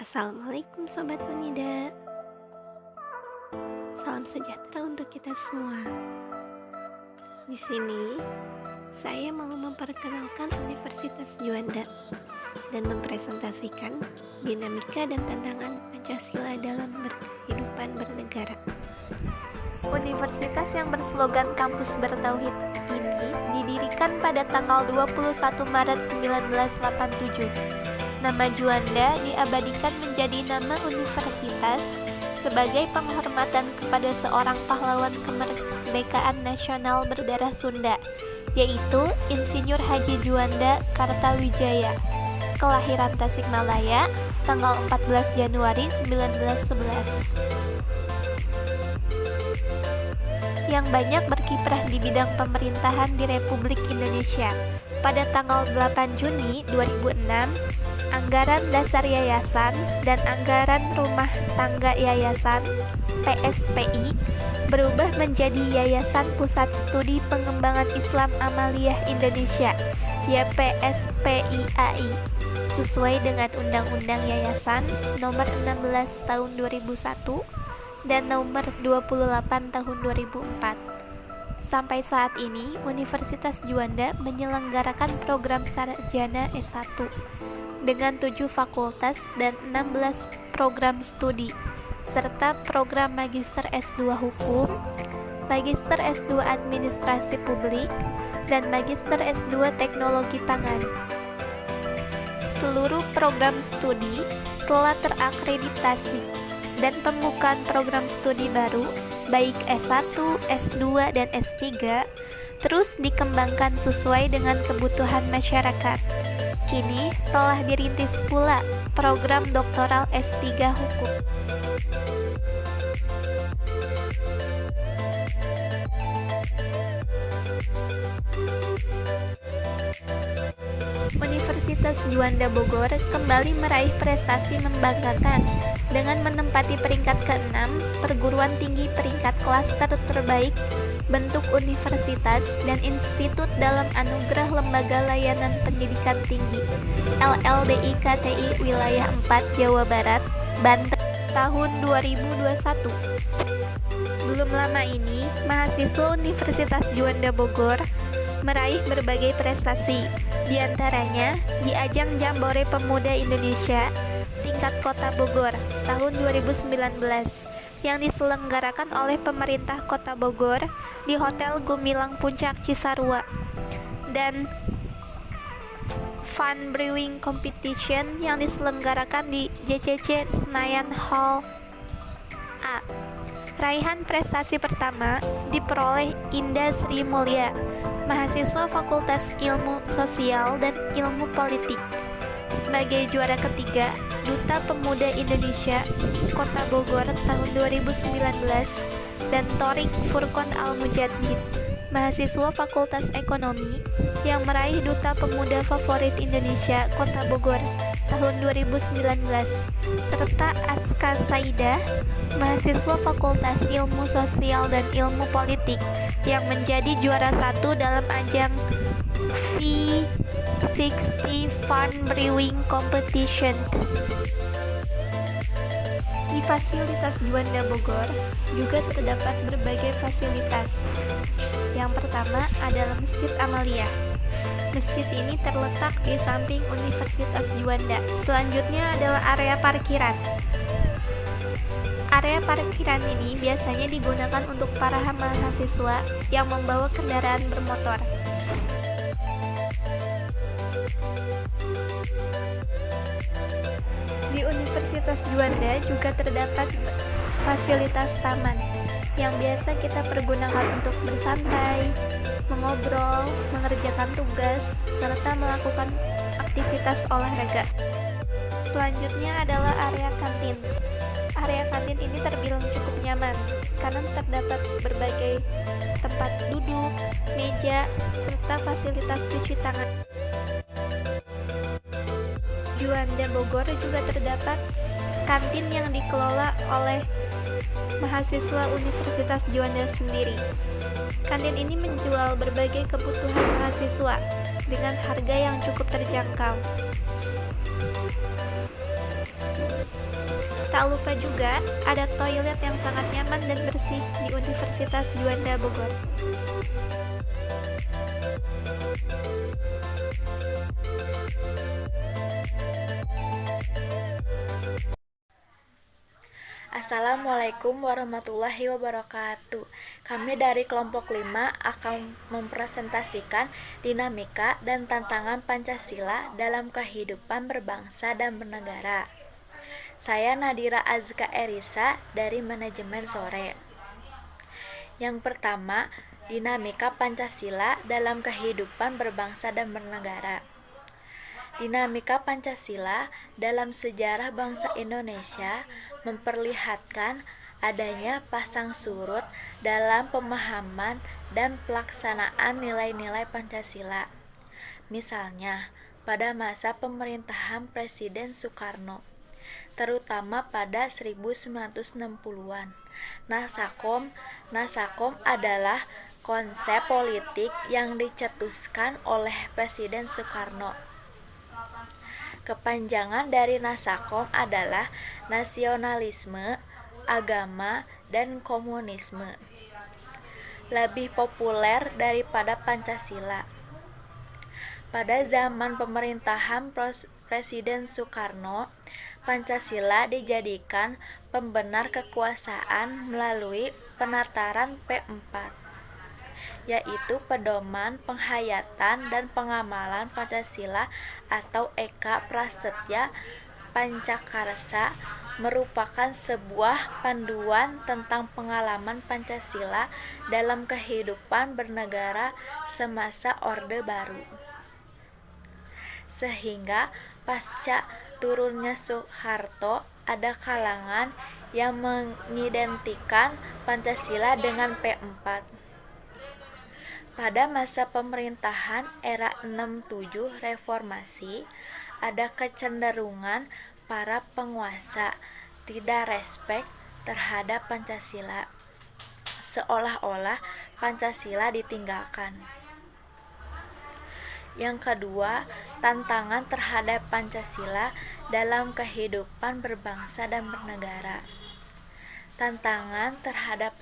Assalamualaikum Sobat Unida. Salam sejahtera untuk kita semua. Di sini saya mau memperkenalkan Universitas Juanda dan mempresentasikan dinamika dan tantangan Pancasila dalam berkehidupan bernegara. Universitas yang berslogan Kampus Bertauhid ini didirikan pada tanggal 21 Maret 1987. Nama Juanda diabadikan menjadi nama universitas sebagai penghormatan kepada seorang pahlawan kemerdekaan nasional berdarah Sunda, yaitu Insinyur Haji Juanda Kartawijaya, kelahiran Tasikmalaya, tanggal 14 Januari 1911. Yang banyak berkiprah di bidang pemerintahan di Republik Indonesia. Pada tanggal 8 Juni 2006, Anggaran Dasar Yayasan dan Anggaran Rumah Tangga Yayasan (PSPI) berubah menjadi Yayasan Pusat Studi Pengembangan Islam Amaliyah Indonesia (YPSPIAI) sesuai dengan Undang-Undang Yayasan Nomor 16 Tahun 2001 dan Nomor 28 Tahun 2004. Sampai saat ini, Universitas Juanda menyelenggarakan program sarjana S1 dengan 7 fakultas dan 16 program studi, serta program Magister S2 Hukum, Magister S2 Administrasi Publik, dan Magister S2 Teknologi Pangan. Seluruh program studi telah terakreditasi dan pembukaan program studi baru, baik S1, S2, dan S3, terus dikembangkan sesuai dengan kebutuhan masyarakat. Kini telah dirintis pula program doktoral S3 Hukum. Universitas Juanda Bogor kembali meraih prestasi membanggakan dengan menempati peringkat ke-6 perguruan tinggi peringkat klaster terbaik bentuk universitas dan institut dalam Anugerah Lembaga Layanan Pendidikan Tinggi LLDI KTI Wilayah 4 Jawa Barat, Banten tahun 2021. Belum lama ini, mahasiswa Universitas Juanda Bogor meraih berbagai prestasi, diantaranya di ajang Jambore Pemuda Indonesia tingkat Kota Bogor tahun 2019 yang diselenggarakan oleh pemerintah Kota Bogor di Hotel Gumilang Puncak Cisarua, dan Fun Brewing Competition yang diselenggarakan di JCC Senayan Hall A. Raihan prestasi pertama diperoleh Indah Sri Mulya, mahasiswa Fakultas Ilmu Sosial dan Ilmu Politik. Sebagai juara ketiga, Duta Pemuda Indonesia Kota Bogor tahun 2019, dan Torik Furqon Al-Mujaddid, mahasiswa Fakultas Ekonomi yang meraih Duta Pemuda Favorit Indonesia Kota Bogor tahun 2019, serta Aska Saidah, mahasiswa Fakultas Ilmu Sosial dan Ilmu Politik yang menjadi juara 1 dalam ajang V60 Fun Brewing Competition. Di fasilitas Juanda Bogor juga terdapat berbagai fasilitas. Yang pertama adalah Masjid Amaliyah. Masjid ini terletak di samping Universitas Juanda. Selanjutnya adalah area parkiran. Area parkiran ini biasanya digunakan untuk para mahasiswa yang membawa kendaraan bermotor. Di Universitas Juanda juga terdapat fasilitas taman yang biasa kita pergunakan untuk bersantai, mengobrol, mengerjakan tugas, serta melakukan aktivitas olahraga. Selanjutnya adalah area kantin. Area kantin ini terbilang cukup nyaman karena terdapat berbagai tempat duduk, meja, serta fasilitas cuci tangan. Juanda Bogor juga terdapat kantin yang dikelola oleh mahasiswa Universitas Juanda sendiri. Kantin ini menjual berbagai kebutuhan mahasiswa dengan harga yang cukup terjangkau. Tak lupa juga ada toilet yang sangat nyaman dan bersih di Universitas Juanda Bogor. Assalamualaikum warahmatullahi wabarakatuh. Kami dari kelompok 5 akan mempresentasikan dinamika dan tantangan Pancasila dalam kehidupan berbangsa dan bernegara. Saya Nadira Azka Erisa dari Manajemen Sore. Yang pertama, dinamika Pancasila dalam kehidupan berbangsa dan bernegara. Dinamika Pancasila dalam sejarah bangsa Indonesia memperlihatkan adanya pasang surut dalam pemahaman dan pelaksanaan nilai-nilai Pancasila. Misalnya, pada masa pemerintahan Presiden Soekarno, terutama pada 1960-an. Nasakom adalah konsep politik yang dicetuskan oleh Presiden Soekarno. Kepanjangan dari Nasakom adalah nasionalisme, agama, dan komunisme. Lebih populer daripada Pancasila. Pada zaman pemerintahan Presiden Soekarno, Pancasila dijadikan pembenar kekuasaan melalui penataran P4, yaitu pedoman penghayatan dan pengamalan Pancasila atau Eka Prasetya Pancakarsa, merupakan sebuah panduan tentang pengalaman Pancasila dalam kehidupan bernegara semasa Orde Baru. Sehingga pasca turunnya Soeharto, ada kalangan yang mengidentikan Pancasila dengan P4. Pada masa pemerintahan era 67 reformasi, ada kecenderungan para penguasa tidak respek terhadap Pancasila, seolah-olah Pancasila ditinggalkan. Yang kedua, tantangan terhadap Pancasila dalam kehidupan berbangsa dan bernegara. Tantangan terhadap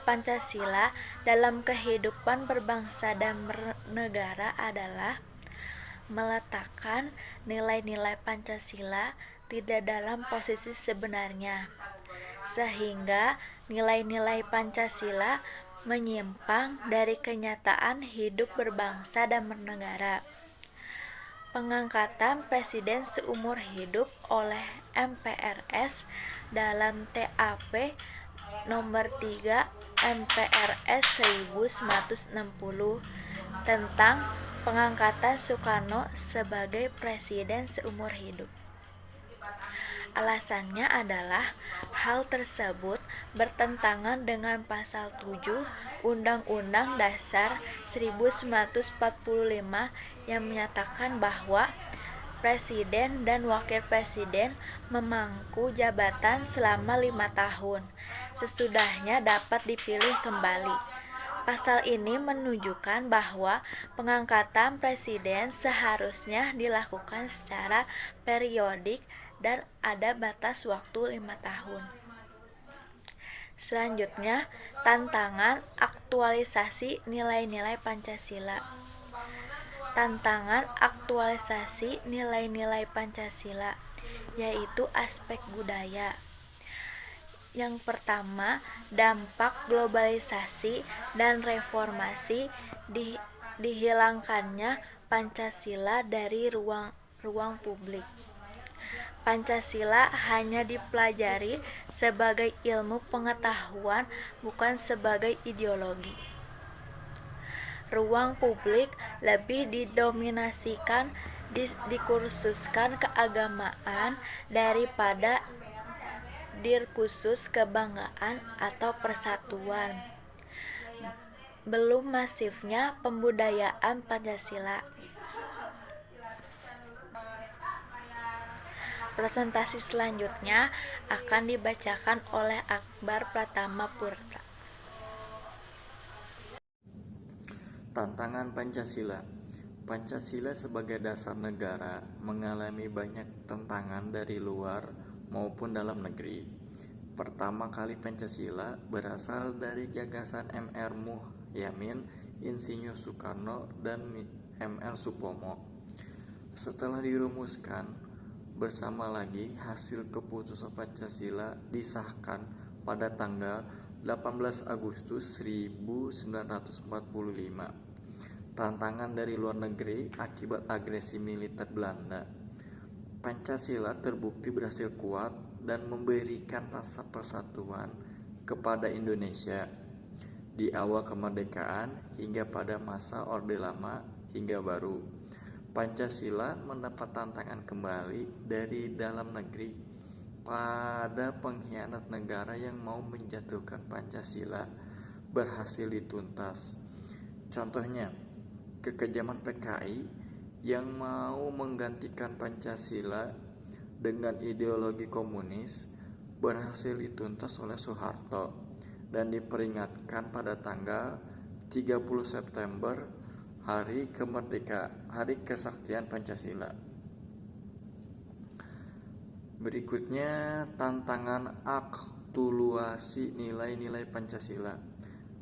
Pancasila dalam kehidupan berbangsa dan bernegara adalah meletakkan nilai-nilai Pancasila tidak dalam posisi sebenarnya, sehingga nilai-nilai Pancasila menyimpang dari kenyataan hidup berbangsa dan bernegara. Pengangkatan presiden seumur hidup oleh MPRS dalam TAP nomor 3 MPRS 1960 tentang pengangkatan Soekarno sebagai presiden seumur hidup. Alasannya adalah hal tersebut bertentangan dengan pasal 7 Undang-Undang Dasar 1945 yang menyatakan bahwa Presiden dan Wakil Presiden memangku jabatan selama 5 tahun, sesudahnya dapat dipilih kembali. Pasal ini menunjukkan bahwa pengangkatan presiden seharusnya dilakukan secara periodik dan ada batas waktu 5 tahun. Selanjutnya, tantangan aktualisasi nilai-nilai Pancasila. Tantangan aktualisasi nilai-nilai Pancasila, yaitu aspek budaya. Yang pertama, dampak globalisasi dan reformasi dihilangkannya Pancasila dari ruang publik. Pancasila hanya dipelajari sebagai ilmu pengetahuan, bukan sebagai ideologi. Ruang publik lebih didominasikan dikursuskan keagamaan daripada diskursus kebanggaan atau persatuan. Belum masifnya pembudayaan Pancasila. Presentasi selanjutnya akan dibacakan oleh Akbar Pratama Purta. Tantangan Pancasila. Pancasila sebagai dasar negara mengalami banyak tantangan dari luar maupun dalam negeri. Pertama kali Pancasila berasal dari gagasan M.R. Muhyamin, Insinyur Soekarno, dan M.R. Supomo. Setelah dirumuskan, bersama lagi hasil keputusan Pancasila disahkan pada tanggal 18 Agustus 1945. Tantangan dari luar negeri akibat agresi militer Belanda. Pancasila terbukti berhasil kuat dan memberikan rasa persatuan kepada Indonesia di awal kemerdekaan hingga pada masa Orde Lama hingga baru. Pancasila mendapat tantangan kembali dari dalam negeri pada pengkhianat negara yang mau menjatuhkan Pancasila berhasil dituntas. Contohnya, kekejaman PKI yang mau menggantikan Pancasila dengan ideologi komunis berhasil dituntas oleh Soeharto dan diperingatkan pada tanggal 30 September Hari Kemerdekaan, Hari Kesaktian Pancasila. Berikutnya, tantangan aktualisasi nilai-nilai Pancasila.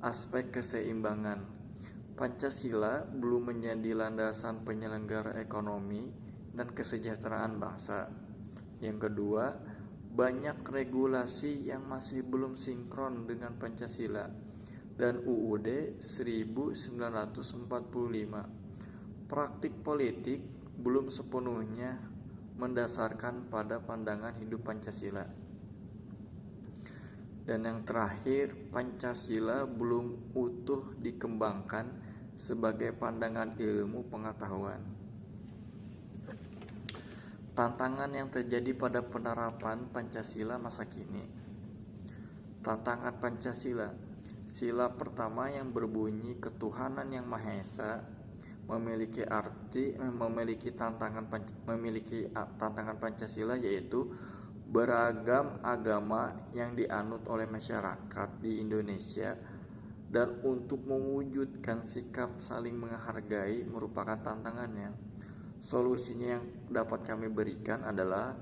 Aspek keseimbangan. Pancasila belum menjadi landasan penyelenggara ekonomi dan kesejahteraan bangsa. Yang kedua, banyak regulasi yang masih belum sinkron dengan Pancasila dan UUD 1945. Praktik politik belum sepenuhnya mendasarkan pada pandangan hidup Pancasila. Dan yang terakhir, Pancasila belum utuh dikembangkan sebagai pandangan ilmu pengetahuan. Tantangan yang terjadi pada penerapan Pancasila masa kini. Tantangan Pancasila. Sila pertama yang berbunyi ketuhanan yang Maha Esa memiliki tantangan Pancasila, yaitu beragam agama yang dianut oleh masyarakat di Indonesia, dan untuk mewujudkan sikap saling menghargai merupakan tantangannya. Solusinya yang dapat kami berikan adalah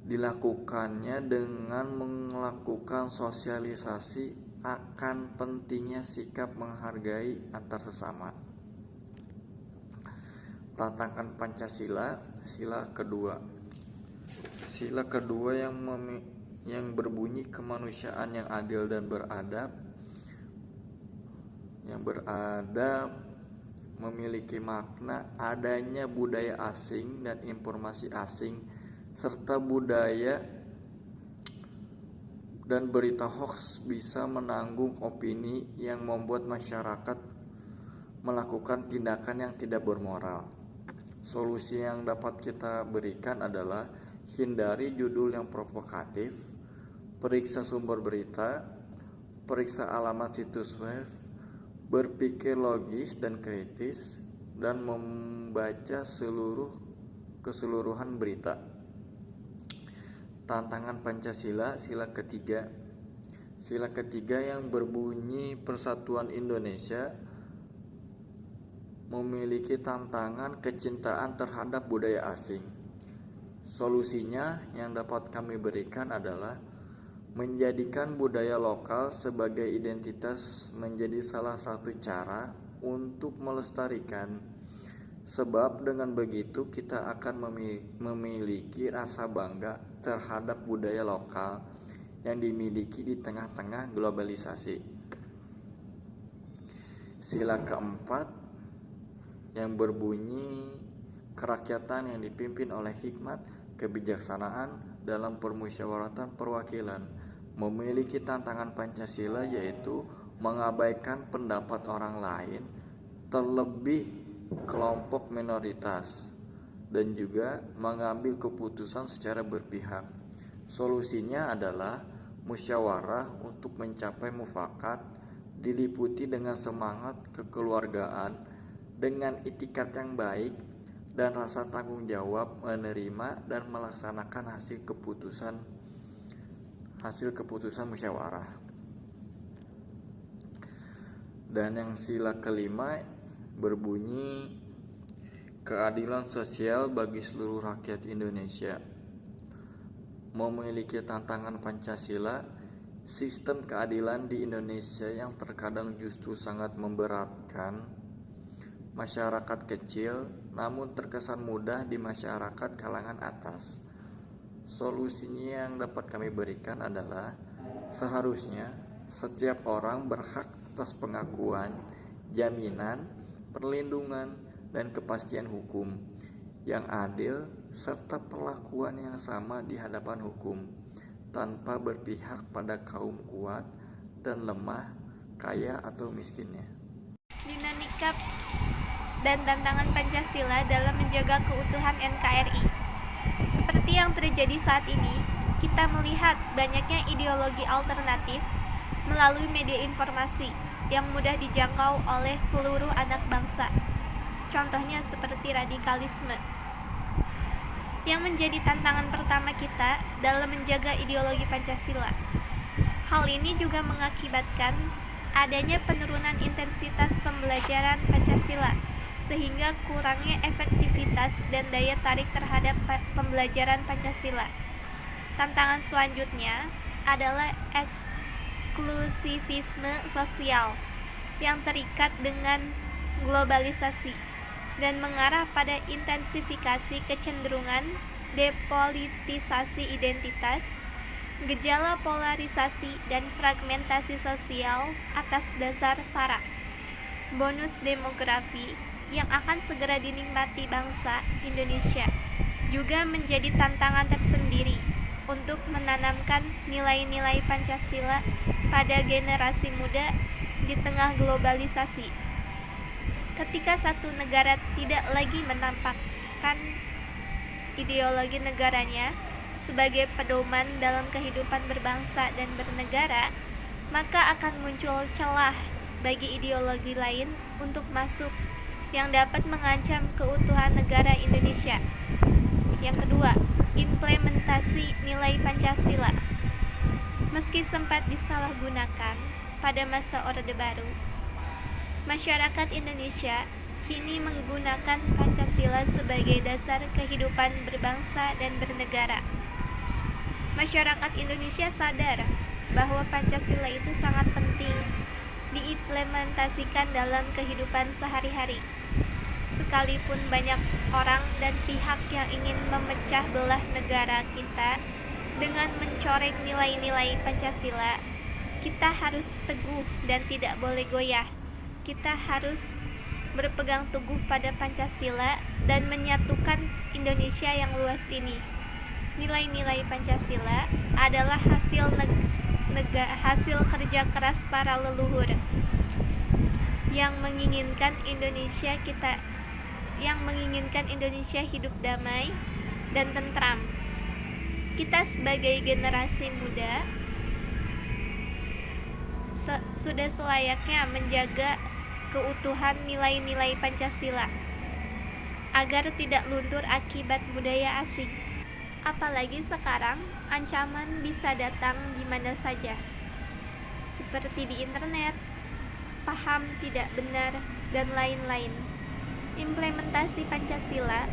dilakukannya dengan melakukan sosialisasi akan pentingnya sikap menghargai antar sesama. Tantangan Pancasila, sila kedua. Sila kedua yang berbunyi kemanusiaan yang adil dan beradab, memiliki makna adanya budaya asing dan informasi asing serta budaya dan berita hoax bisa menanggung opini yang membuat masyarakat melakukan tindakan yang tidak bermoral. Solusi yang dapat kita berikan adalah hindari judul yang provokatif, periksa sumber berita, periksa alamat situs web, berpikir logis dan kritis, dan membaca keseluruhan berita. Tantangan Pancasila, sila ketiga. Sila ketiga yang berbunyi persatuan Indonesia memiliki tantangan kecintaan terhadap budaya asing. Solusinya yang dapat kami berikan adalah menjadikan budaya lokal sebagai identitas menjadi salah satu cara untuk melestarikan. Sebab dengan begitu kita akan memiliki rasa bangga terhadap budaya lokal yang dimiliki di tengah-tengah globalisasi. Sila keempat yang berbunyi kerakyatan yang dipimpin oleh hikmat kebijaksanaan dalam permusyawaratan perwakilan memiliki tantangan Pancasila, yaitu mengabaikan pendapat orang lain, terlebih kelompok minoritas, dan juga mengambil keputusan secara berpihak. Solusinya adalah musyawarah untuk mencapai mufakat, diliputi dengan semangat kekeluargaan, dengan itikat yang baik dan rasa tanggung jawab menerima dan melaksanakan hasil keputusan musyawarah. Dan yang sila kelima berbunyi keadilan sosial bagi seluruh rakyat Indonesia. Memiliki tantangan Pancasila, sistem keadilan di Indonesia yang terkadang justru sangat memberatkan masyarakat kecil, namun terkesan mudah di masyarakat kalangan atas. Solusinya yang dapat kami berikan adalah seharusnya setiap orang berhak atas pengakuan, jaminan, perlindungan, dan kepastian hukum yang adil serta perlakuan yang sama di hadapan hukum, tanpa berpihak pada kaum kuat dan lemah, kaya atau miskinnya. Dinamika dan tantangan Pancasila dalam menjaga keutuhan NKRI. Seperti yang terjadi saat ini, kita melihat banyaknya ideologi alternatif melalui media informasi yang mudah dijangkau oleh seluruh anak bangsa. Contohnya seperti radikalisme. Yang menjadi tantangan pertama kita dalam menjaga ideologi Pancasila. Hal ini juga mengakibatkan adanya penurunan intensitas pembelajaran Pancasila, sehingga kurangnya efektivitas dan daya tarik terhadap pembelajaran Pancasila. Tantangan selanjutnya adalah eksklusivisme sosial yang terikat dengan globalisasi dan mengarah pada intensifikasi kecenderungan depolitisasi identitas, gejala polarisasi dan fragmentasi sosial atas dasar SARA. Bonus demografi yang akan segera dinikmati bangsa Indonesia juga menjadi tantangan tersendiri untuk menanamkan nilai-nilai Pancasila pada generasi muda di tengah globalisasi. Ketika satu negara tidak lagi menampakkan ideologi negaranya sebagai pedoman dalam kehidupan berbangsa dan bernegara, maka akan muncul celah bagi ideologi lain untuk masuk yang dapat mengancam keutuhan negara Indonesia. Yang kedua, implementasi nilai Pancasila. Meski sempat disalahgunakan pada masa Orde Baru, masyarakat Indonesia kini menggunakan Pancasila sebagai dasar kehidupan berbangsa dan bernegara. Masyarakat Indonesia sadar bahwa Pancasila itu sangat penting diimplementasikan dalam kehidupan sehari-hari. Sekalipun banyak orang dan pihak yang ingin memecah belah negara kita dengan mencoreng nilai-nilai Pancasila, kita harus teguh dan tidak boleh goyah. Kita harus berpegang teguh pada Pancasila dan menyatukan Indonesia yang luas ini. Nilai-nilai Pancasila adalah hasil kerja keras para leluhur yang menginginkan Indonesia hidup damai dan tentram. Kita sebagai generasi muda sudah selayaknya menjaga keutuhan nilai-nilai Pancasila agar tidak luntur akibat budaya asing. Apalagi sekarang ancaman bisa datang di mana saja, seperti di internet, paham tidak benar, dan lain-lain. Implementasi Pancasila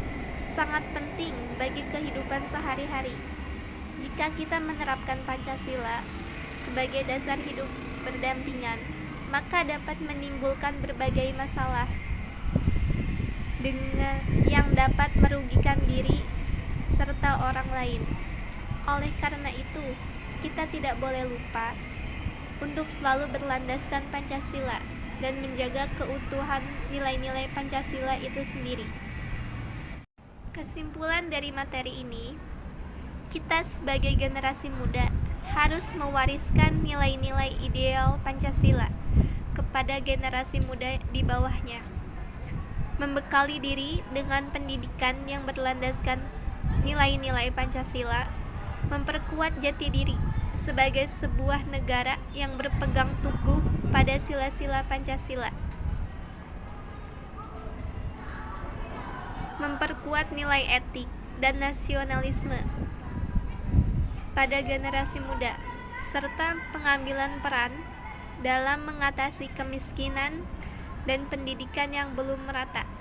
sangat penting bagi kehidupan sehari-hari. Jika kita menerapkan Pancasila sebagai dasar hidup berdampingan, maka dapat menimbulkan berbagai masalah yang dapat merugikan diri serta orang lain. Oleh karena itu, kita tidak boleh lupa untuk selalu berlandaskan Pancasila dan menjaga keutuhan nilai-nilai Pancasila itu sendiri. Kesimpulan dari materi ini, kita sebagai generasi muda harus mewariskan nilai-nilai ideal Pancasila kepada generasi muda di bawahnya. Membekali diri dengan pendidikan yang berlandaskan nilai-nilai Pancasila, memperkuat jati diri sebagai sebuah negara yang berpegang teguh pada sila-sila Pancasila, memperkuat nilai etik dan nasionalisme pada generasi muda, serta pengambilan peran dalam mengatasi kemiskinan dan pendidikan yang belum merata.